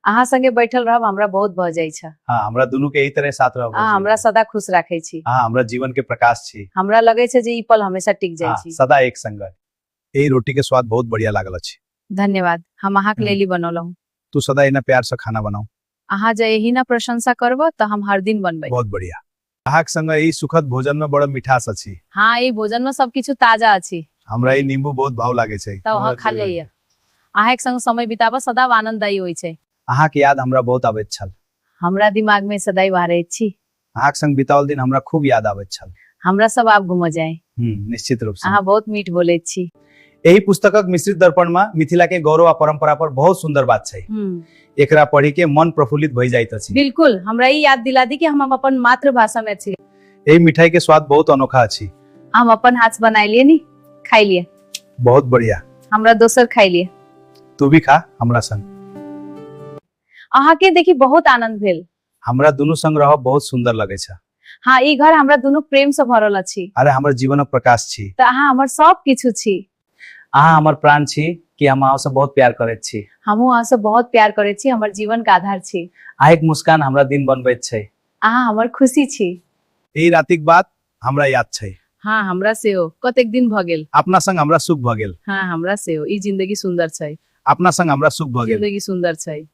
अहाँ संगे बैठल रहब हमरा बहुत भऽ जाइ छै। हाँ हमरा दुनू के यही तरह साथ रहब। अहाँ हमरा सदा खुश राखै छी। हाँ हमरा जीवन के प्रकाश छी। हमरा लगे छै जे ई पल हमेशा टिक जाइ छी। सदा एक संग। यही रोटी के स्वाद बहुत बढ़िया लागल अछि। धन्यवाद, हम अहाँ के लेली बनौलहुँ। तू सदा इना प्यार से खाना बनाओ। अहाँ जे यही ना प्रशंसा करबो तो हम हर दिन बनबै। बहुत बढ़िया। अहाँ के संग यही सुखद भोजन में बड़ा मिठास अछि। हाँ ई भोजन में सब किछु ताजा अछि। हमरा ई नींबू बहुत भाव लागे छै। तो अहाँ खा लिया। अहाँ के संग समय बिताबा सदा आनंददायी होय छै। अहाँ के याद हमरा बहुत आबैत छल। हमरा दिमाग में सदैव आ रहैत छी। अहाँ के संग बिताओल दिन हमरा खूब याद आबैत छल। हमरा सब आप घुम जाए। निश्चित रूप से। अहाँ बहुत मीठ बोलैत छी। यही पुस्तकक मिश्रित दर्पण में मिथिला के गौरव आ परंपरा पर बहुत सुंदर बात छै। एकरा पढ़ी के मन प्रफुल्लित भई जाइत अछि। बिल्कुल, हमरा ई याद दिला दी कि हम अपन मातृभाषा में छी। यही मिठाई के स्वाद बहुत अनोखा अछि। हम अपन हाथ से बनाई लिए नी, खाई लिए। बहुत बढ़िया। हमरा दोसर खाई लिए। तू भी खा हमरा संग। अहाँ के देखी बहुत आनंद भेल। हमरा दुनू संग रहब बहुत सुंदर लगे छै। हाँ ई घर हमरा दुनू प्रेम से भरल अछि। अरे हमर जीवनक प्रकाश छी। त अहाँ हमर सब किछु छी। अहाँ हमर प्राण छी कि हम अहाँ से बहुत प्यार करैत छी। हमहू अहाँ से बहुत प्यार करैत छी, हमर जीवन का आधार छी। अहाँक मुस्कान हमरा दिन बनबैत छै। अहाँ हमर खुशी छी। एही रातिक बात हमरा याद छै। हाँ हमरा से हो, कतेक दिन भ गेल। अपना संग हमरा सुख भ गेल। हाँ हमरा से हो, ई जिंदगी सुंदर छै। अपना संग हमरा सुख भ गेल। जिंदगी सुंदर छै।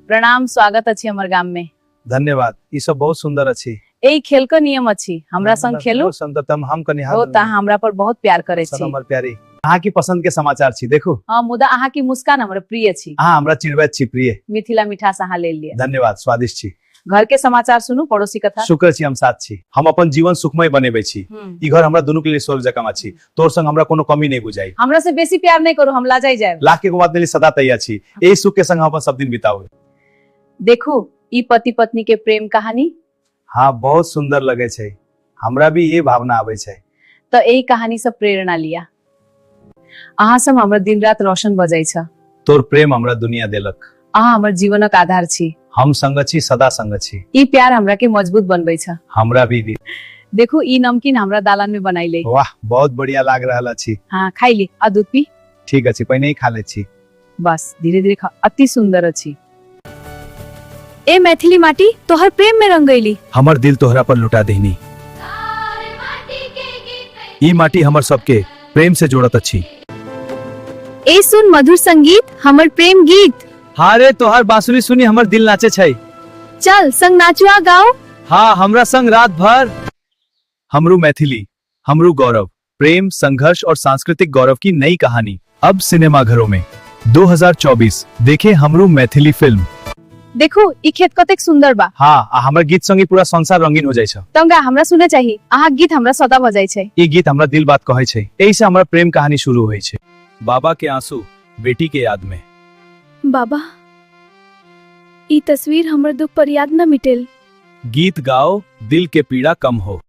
प्रणाम, स्वागत अछि हमर गाम में। धन्यवाद, ई सब बहुत सुंदर अछि। एही खेल का नियम अछि, हमरा संग खेलू। संततम हम कनि हो त हमरा पर बहुत प्यार करे छी। हमर प्यारी। अहाँ की पसंद के समाचार छी देखू। हाँ मुदा अहाँ की मुस्कान हमरा प्रिय छी। अहाँ हमरा चिड़बैत छी प्रिय। मिथिला मिठास अहाँ ले लिए। धन्यवाद, स्वादिष्ट छी। घर के समाचार सुनू, पड़ोसी कथा। शुक्र छी हम साथ छी। हम अपन जीवन सुखमय बनेबे छी। ई घर हमरा दुनू के लिए स्वर्ग जकाँ छी। तोर संग हमरा कोनो कमी नहीं बुझाई। हमरा से बेसी प्यार नहीं करू, हम लाजाई जाए। लाख के बात नहीं, सदा तैयार छी। एही सुख के संग हम अपन सब दिन बिताओ। देखू ई पति पत्नी के प्रेम कहानी। हाँ बहुत सुंदर लगे छै। हमरा भी ये भावना आवे छै। तो यही कहानी से प्रेरणा लिया। अहाँ सब हमर दिन रात रोशन बजाई छ। तोर प्रेम हमरा दुनिया देलक। अहाँ हमर जीवनक आधार छी। हम संग छी, सदा संग छी। ई प्यार हमरा के मजबूत बनबै छ। हमरा भी। देखू ई नमकीन हमरा दालान में बनाई ले। वाह बहुत बढ़िया लाग रहल अछि। हाँ खाई ली, आ दूध पी। ठीक अछि, पहिने ही खा ले छी। बस धीरे धीरे खा, अति सुंदर अछि। ए मैथिली माटी तोहर प्रेम में रंगैली। हमर दिल तोहरा पर लुटा देनी। ई माटी हमर सबके प्रेम से जोड़त अछि। ए सुन मधुर संगीत, हमर प्रेम गीत। हाँ रे तोहर बांसुरी सुनी हमर दिल नाचे छै। चल संग नाचुआ गाओ। हाँ हमरा संग रात भर। हमरू मैथिली, हमरू गौरव, प्रेम, संघर्ष और सांस्कृतिक गौरव की नई कहानी अब सिनेमाघरों में 2024 देखे हमरू मैथिली फिल्म। देखो ई खेत कतेक सुंदर बा। हाँ हमर गीत संगी पूरा संसार रंगीन हो जाय छै। तंगा हमरा सुने चाहिए। अहाँ गीत हमरा सदा बजाई छै। ई गीत हमरा दिल बात कहै छै। एही से हमरा प्रेम कहानी शुरू होय छै। बाबा के आंसू बेटी के याद में। बाबा ई तस्वीर हमर दुख पर याद न मिटेल। गीत गाओ, दिल के पीड़ा कम हो।